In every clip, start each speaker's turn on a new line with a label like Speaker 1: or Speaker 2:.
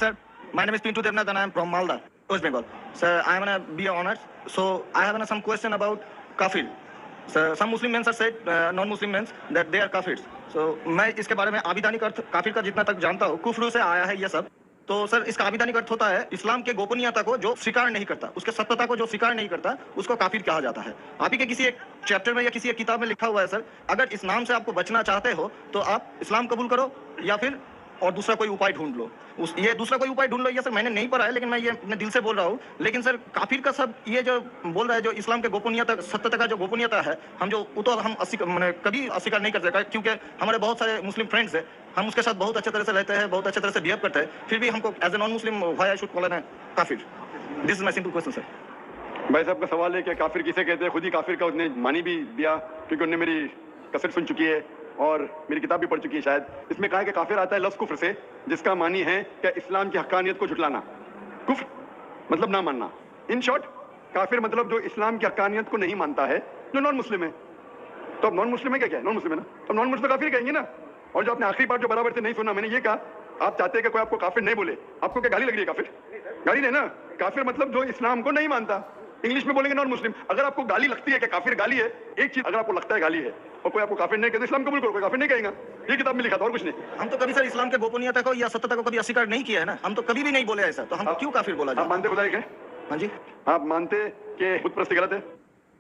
Speaker 1: Sir, my name is Pintu Devnath and I am from Malda, West Bengal. Sir, I am gonna be honest. So I have some question about kafir. Sir, some Muslim men have said, non-Muslim men, that they are kafirs. So मैं इसके बारे में आबिदानिक अर्थ काफिर का जितना तक जानता हूँ, कुफ्र से आया है ये सब. तो सर इसका आबिदानिक अर्थ होता है इस्लाम के गोपनीयता को जो स्वीकार नहीं करता, उसके सत्यता को जो स्वीकार नहीं करता, उसको काफिर कहा जाता है. आप ही के किसी एक चैप्टर में या किसी एक किताब में लिखा हुआ है सर, अगर इस नाम से आपको बचना चाहते हो तो आप इस्लाम कबूल करो या फिर और दूसरा कोई उपाय ढूंढ लो. ये दूसरा कोई उपाय ढूंढ लो, ये सर मैंने नहीं पढ़ा है, लेकिन मैं ये अपने दिल से बोल रहा हूँ. लेकिन सर काफिर का सब ये जो बोल रहा है, जो इस्लाम के गोपनीयता सत्यता का जो गोपनीयता है, हम जो वो तो हम कभी अस्वीकार नहीं कर सकते, क्योंकि हमारे बहुत सारे मुस्लिम फ्रेंड्स हैं, हम उसके साथ बहुत अच्छे तरह से रहते हैं, बहुत अच्छे तरह से बिहेव करते हैं, फिर भी हमको as a non Muslim why I should call an काफिर. This is my simple question sir.
Speaker 2: भाई साहब का सवाल है कि काफिर किसे कहते हैं. खुद ही काफिर का उसने मानी भी दिया, क्योंकि उन्होंने मेरी कसर सुन चुकी है और मेरी किताब भी पढ़ चुकी है शायद. इसमें कहा है कि काफिर आता है लफ्ज़ कुफ्र से, जिसका मानी है कि इस्लाम की हक्कानियत को झुटलाना. कुफ्र मतलब ना मानना. इन शॉर्ट काफिर मतलब जो इस्लाम की हक्कानियत को नहीं मानता है, जो नॉन मुस्लिम है. तो अब नॉन मुस्लिम है क्या? नॉन मुस्लिम है ना, तो नॉन मुस्लिम काफिर कहेंगे ना. और जो आपने आखिरी बात जो बराबर से नहीं सुना, मैंने ये कहा आप चाहते हैं कि कोई आपको काफिर नहीं बोले. आपको क्या गाली लग रही है? काफिर गाली नहीं ना. काफिर मतलब जो इस्लाम को नहीं मानता. इंग्लिश में बोलेंगे नॉन मुस्लिम. अगर आपको गाली लगती है कि काफिर गाली है, एक चीज अगर आपको लगता है गाली है और कोई आपको काफिर नहीं कहता, इस्लाम कबूल करो, कोई काफिर नहीं कहेगा. ये किताब में लिखा था और कुछ नहीं.
Speaker 1: हम तो कभी सर इस्लाम के गोपनीयता को या सत्यता को कभी अस्वीकार नहीं किया है ना, हम तो कभी भी नहीं बोले ऐसा, तो हम क्यों काफिर बोला जाए?
Speaker 2: आप मानते खुदा एक है?
Speaker 1: हाँ जी.
Speaker 2: आप मानते कि बुत परस्ती गलत है?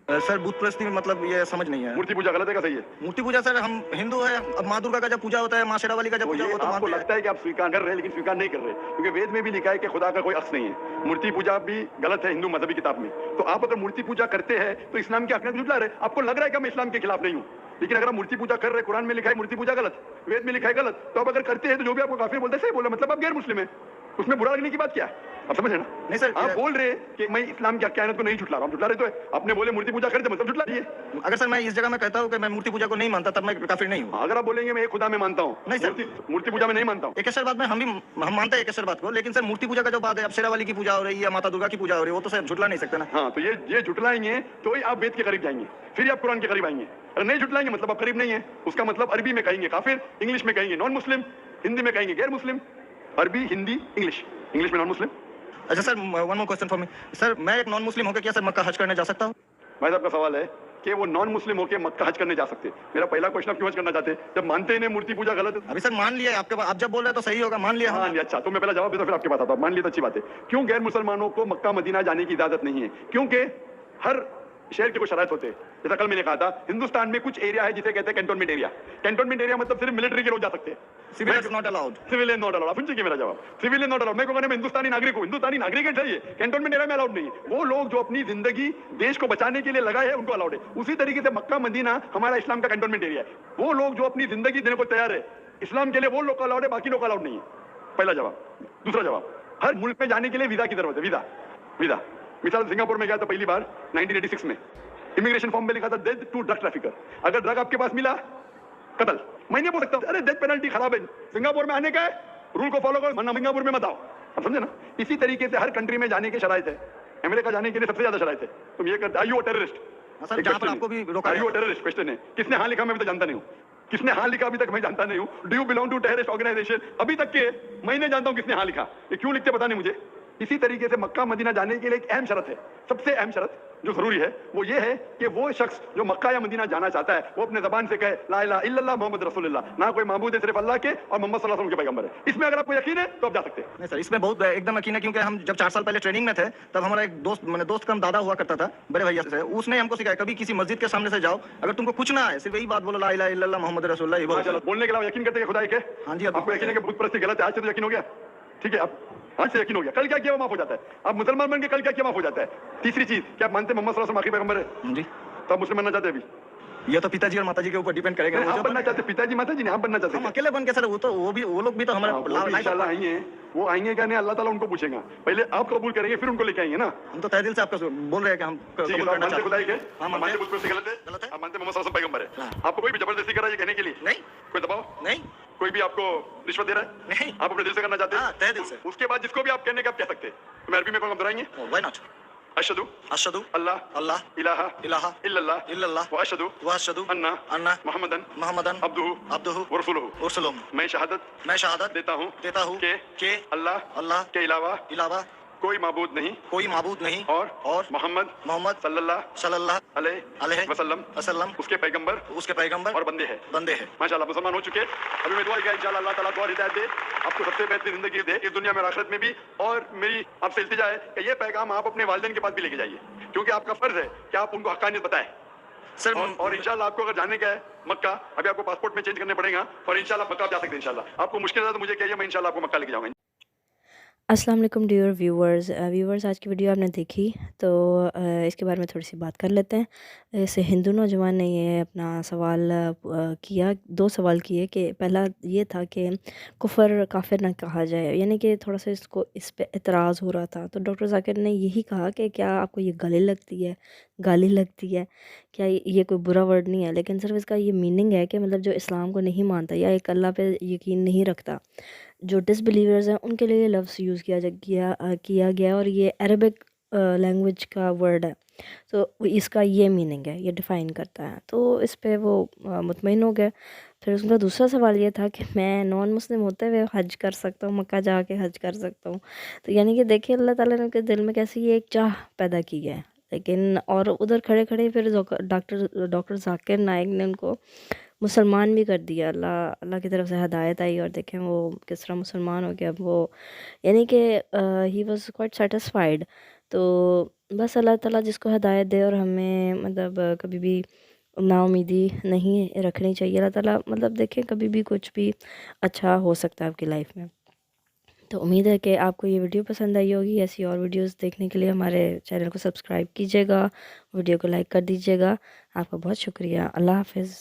Speaker 1: सर बुत परस्ती में मतलब ये समझ नहीं है.
Speaker 2: मूर्ति पूजा गलत है क्या सही है?
Speaker 1: मूर्ति पूजा सर हम हिंदू है, अब माँ दुर्गा का जब पूजा होता है, माँ शेरावाली का जब पूजा होता है,
Speaker 2: आपको लगता है कि आप स्वीकार कर रहे हैं, लेकिन स्वीकार नहीं कर रहे, क्योंकि वेद में भी लिखा है कि खुदा का कोई अक्स नहीं है. मूर्ति पूजा भी गलत है हिंदू मजहबी किताब में. तो आप अगर मूर्ति पूजा करते हैं तो इस्लाम की हकीकत झुठला रहे. आपको लग रहा है कि मैं इस्लाम के खिलाफ नहीं हूँ, लेकिन अगर आप मूर्ति पूजा कर रहे, कुरान में लिखा है मूर्ति पूजा गलत, वेद में लिखा है गलत, तो आप अगर करते हैं तो जो भी आपको काफिर बोलते हैं सही बोला, मतलब आप गैर मुस्लिम है. उसमें बुरा लगने की बात क्या है? आप समझ रहे ना?
Speaker 1: नहीं सर,
Speaker 2: आप बोल रहे कि मैं इस्लाम की हकीकत को नहीं झुठला रहा हूं. झुठला रहे तो है. आपने बोले मूर्ति पूजा करते मतलब झुठला रही है.
Speaker 1: अगर सर मैं इस जगह में कहता हूँ कि मैं मूर्ति पूजा को नहीं मानता, तब मैं काफिर नहीं हूँ.
Speaker 2: अगर आप बोलेंगे मैं एक खुदा में मानता हूँ,
Speaker 1: नहीं सर,
Speaker 2: मूर्ति पूजा में नहीं मानता हूँ,
Speaker 1: एक बात में हम मानते हैं एक बात को, लेकिन सर मूर्ति पूजा का जो बात है, अब शेरावाली की पूजा हो रही है, माता दुर्गा की पूजा हो रही है, वो तो सर झुठला नहीं सकते ना.
Speaker 2: हाँ, तो ये झुठलाएंगे तो ही आप वेद के करीब जाएंगे, फिर आप कुरान के करीब आएंगे. अगर नहीं झुठलाएंगे मतलब आप करीब नहीं है. उसका मतलब अरबी में कहेंगे काफिर, इंग्लिश में कहेंगे नॉन मुस्लिम, हिंदी में कहेंगे गैर मुस्लिम. अरबी, हिंदी, इंग्लिश में नॉन मुस्लिम.
Speaker 1: अच्छा sir, one more question for me sir, मैं एक नॉन मुस्लिम होकर क्या सर मक्का हज करने जा सकता हूँ?
Speaker 2: भाई साहब का सवाल है कि वो नॉन मुस्लिम होकर मक्का हज करने जा सकते. मेरा पहला क्वेश्चन, आप क्यों हज करना चाहते? जब मानते हैं मूर्ति पूजा गलत है.
Speaker 1: अभी सर मान लिया आपके, आप जब बोल रहे हैं तो सही होगा, मान लिया.
Speaker 2: हाँ, अच्छा, तो मैं पहला जवाब देता फिर आपके पास आता हूं. मान लिया तो अच्छी बात है. क्यों गैर मुसलमानों को मक्का मदीना जाने की इजाजत नहीं है? क्योंकि हर शहर के कुछ शरायत होते हैं. जैसा कल मैंने कहा था, हिंदुस्तान में कुछ एरिया है जिसे कहते हैं कैंटोनमेंट एरिया. कैंटोनमेंट एरिया मतलब सिर्फ मिलिट्री के लोग जा सकते हैं.
Speaker 1: Civilians not allowed.
Speaker 2: Civilian not allowed. आप सुनिए मेरा जवाब. Civilian not allowed. मैं कहूंगा मैं हिंदुस्तानी नागरिक हूं, हिंदुस्तानी नागरिक है चाहिए, कैंटोनमेंट एरिया में अलाउड नहीं है. वो लोग जो अपनी जिंदगी देश को बचाने के लिए लगाए हैं उनको अलाउड है. उसी तरीके से मक्का मदीना हमारा इस्लाम का कैंटोनमेंट एरिया है. वो लोग जो अपनी जिंदगी देने को तैयार है इस्लाम के लिए, वो लोग को अलाउड है, बाकी लोग को अलाउड नहीं है. पहला जवाब. दूसरा जवाब, हर मुल्क में जाने के लिए वीजा की जरूरत है. वीजा. मिसाल सिंगापुर में गया था पहली बार 1986 में. इमिग्रेशन फॉर्म में लिखा था डेथ टू ड्रग ट्रैफिकर. अगर ड्रग आपके पास मिला, कत्ल. मैं नहीं बोल सकता अरे डेथ पेनल्टी खराब है, सिंगापुर में आने का है, रूल को फॉलो करो, वरना सिंगापुर में मत आओ. आप समझे ना? इसी तरीके से हर कंट्री में जाने की शराइत है. अमेरिका जाने के लिए सबसे ज्यादा शराइत है. तुम ये करते, are you a terrorist?
Speaker 1: Sir जहां पर आपको भी रोका,
Speaker 2: are you a terrorist? Question है. किसने हाँ लिखा मैं अभी तक जानता नहीं हूँ. किसने हाँ लिखा अभी तक मैं जानता नहीं हूँ. Do you belong to terrorist organisation? अभी तक के मैं नहीं जानता हूँ किसने हाँ लिखा. ये क्यों लिखते पता नहीं मुझे. इसी तरीके से मक्का मदीना जाने के लिए एक अहम शर्त है, सबसे अहम शर्त जो जरूरी है वो ये है कि वो शख्स जो मक्का या मदीना जाना चाहता है वो अपने जबान से कहे ला इलाहा इल्लल्लाह मोहम्मद रसूलुल्लाह, ना कोई माबूद है सिर्फ अल्लाह के और मोहम्मद सल्लल्लाहु अलैहि वसल्लम के पैगंबर है. इसमें अगर आपको यकीन है तो आप जा सकते हैं.
Speaker 1: नहीं सर, इसमें बहुत एकदम यकीन है, क्योंकि हम जब 4 साल पहले ट्रेनिंग में थे तब हमारा एक दोस्त, मैंने दोस्त का दादा हुआ करता था, बड़े भैया से, उसने हमको सिखाया कभी किसी मस्जिद के सामने से जाओ, अगर तुमको कुछ ना है सिर्फ यही बात बोलो ला इलाहा इल्लल्लाह मोहम्मद रसूलुल्लाह.
Speaker 2: बोलने के अलावा यकीन करते हैं खुदा एक है.
Speaker 1: हाँ जी.
Speaker 2: आपको यकीन है कि बुत परस्ती गलत है, आज से तो यकीन हो गया. ठीक है, आप आज से यकीन हो गया. कल क्या किया वो माफ हो जाता है. आप मुसलमान बन के कल क्या किया माफ हो जाता है. तीसरी चीज, क्या आप मानते मोहम्मद सल्लल्लाहु अलैहि वसल्लम आखिरी पैगंबर है?
Speaker 1: जी.
Speaker 2: तो आप मुस्लिम बनना चाहते हैं अभी?
Speaker 1: ये तो पिताजी और माताजी के ऊपर डिपेंड करेगा.
Speaker 2: आप बनना चाहते, पिताजी माताजी नहीं, आप बनना चाहते.
Speaker 1: हम अकेले बन के सर, वो लोग भी तो हमारे
Speaker 2: इंशाल्लाह आएंगे. वो आएंगे क्या नहीं अल्लाह ताला उनको पूछेगा. पहले आप कबूल करेंगे फिर उनको लेके आएंगे ना.
Speaker 1: हम तो तहे दिल से आपका बोल रहे हैं कि हम कबूल करना चाहते हैं.
Speaker 2: खुदा एक है.
Speaker 1: हम
Speaker 2: मानते बुत परस्ती गलत है. आप मानते मोहम्मद सल्लल्लाहु अलैहि वसल्लम पैगंबर है. आपको कोई भी जबरदस्ती कर रहा है ये कहने के लिए?
Speaker 1: नहीं.
Speaker 2: कोई दबाव
Speaker 1: नहीं.
Speaker 2: कोई भी आपको रिश्वत दे रहा है?
Speaker 1: नहीं.
Speaker 2: आप अपने दिल से करना चाहते हैं?
Speaker 1: तहे दिल से.
Speaker 2: उसके बाद जिसको भी आप कहने का आप कह सकते हैं. तो अरबी में पैगाम दोहराएंगे?
Speaker 1: Why not.
Speaker 2: अशहदु
Speaker 1: अशहदु
Speaker 2: अल्लाह
Speaker 1: अल्लाह
Speaker 2: इलाहा
Speaker 1: इलाहा
Speaker 2: इल्लल्लाह
Speaker 1: इल्लल्लाह
Speaker 2: व अशहदु
Speaker 1: व अशहदु
Speaker 2: अन्ना
Speaker 1: अन्ना
Speaker 2: मुहम्मदन
Speaker 1: मुहम्मदन
Speaker 2: अब्दुहु
Speaker 1: अब्दुहु
Speaker 2: व रसूलुहु।
Speaker 1: रसूलुहु।
Speaker 2: मैं शहादत
Speaker 1: देता हूँ
Speaker 2: कि
Speaker 1: अल्लाह
Speaker 2: अल्लाह के अलावा
Speaker 1: अलावा
Speaker 2: कोई माबूद नहीं
Speaker 1: कोई माबूद नहीं
Speaker 2: और मोहम्मद
Speaker 1: मोहम्मद
Speaker 2: सल्लल्लाहु अलैहि
Speaker 1: वसल्लम
Speaker 2: उसके पैगंबर और बंदे हैं। माशाल्लाह मुसलमान हो चुके। अभी मैं दुआ किया इंशाल्लाह अल्लाह ताला को और हिदायत दे, आपको सबसे बेहतरीन जिंदगी दे इस दुनिया में और आखिरत में भी। और मेरी आपसे इल्तिजा है कि ये पैगाम आप अपने वालिदैन के पास भी लेके जाइए, क्योंकि आपका फर्ज है कि आप उनको हक्कानियत बताएं।
Speaker 1: सर
Speaker 2: और इंशाल्लाह आपको अगर जाने का है मक्का, अभी आपको पासपोर्ट में चेंज करने पड़ेगा और इंशाल्लाह मक्का आप जा सकते हैं। इंशाल्लाह आपको मुश्किल है तो मुझे कहिए, मैं इंशाल्लाह आपको मक्का लेके जाऊंगा।
Speaker 3: अस्सलाम वालेकुम डियर व्यूवर्स आज की वीडियो आपने देखी तो इसके बारे में थोड़ी सी बात कर लेते हैं। इस हिंदू नौजवान ने ये अपना सवाल किया, दो सवाल किए कि पहला ये था कि कुफर काफिर ना कहा जाए, यानी कि थोड़ा सा इसको इस पे एतराज़ हो रहा था। तो डॉक्टर जाकिर ने यही कहा कि क्या आपको ये गाली लगती है, क्या ये कोई बुरा वर्ड नहीं है, लेकिन सिर्फ इसका ये मीनिंग है कि मतलब जो इस्लाम को नहीं मानता या एक अल्लाह पे यकीन नहीं रखता, जो डिसबिलीवर्स हैं, उनके लिए लफ्ज़ यूज़ किया गया और ये अरबिक लैंग्वेज का वर्ड है। तो इसका ये मीनिंग है, ये डिफ़ाइन करता है। तो इस पे वो मुतमईन हो गए। फिर उसका दूसरा सवाल ये था कि मैं नॉन मुस्लिम होते हुए हज कर सकता हूँ, मक्का जाके हज कर सकता हूँ। तो यानी कि देखिए अल्लाह ताला ने उनके दिल में कैसी एक चाह पैदा की है। लेकिन और उधर खड़े खड़े फिर डॉक्टर जाकिर नाइक ने उनको मुसलमान भी कर दिया। अल्लाह की तरफ से हदायत आई और देखें वो किस तरह मुसलमान हो गया। अब वो यानी कि ही वाज क्वाइट सेटिस्फाइड। तो बस अल्लाह ताला जिसको हदायत दे, और हमें मतलब कभी भी नाउमीदी नहीं रखनी चाहिए। अल्लाह ताला मतलब देखें कभी भी कुछ भी अच्छा हो सकता है आपकी लाइफ में। तो उम्मीद है कि आपको ये वीडियो पसंद आई होगी। ऐसी और वीडियोस देखने के लिए हमारे चैनल को सब्सक्राइब कीजिएगा, वीडियो को लाइक कर दीजिएगा। आपका बहुत शुक्रिया। अल्लाह हाफ़िज़।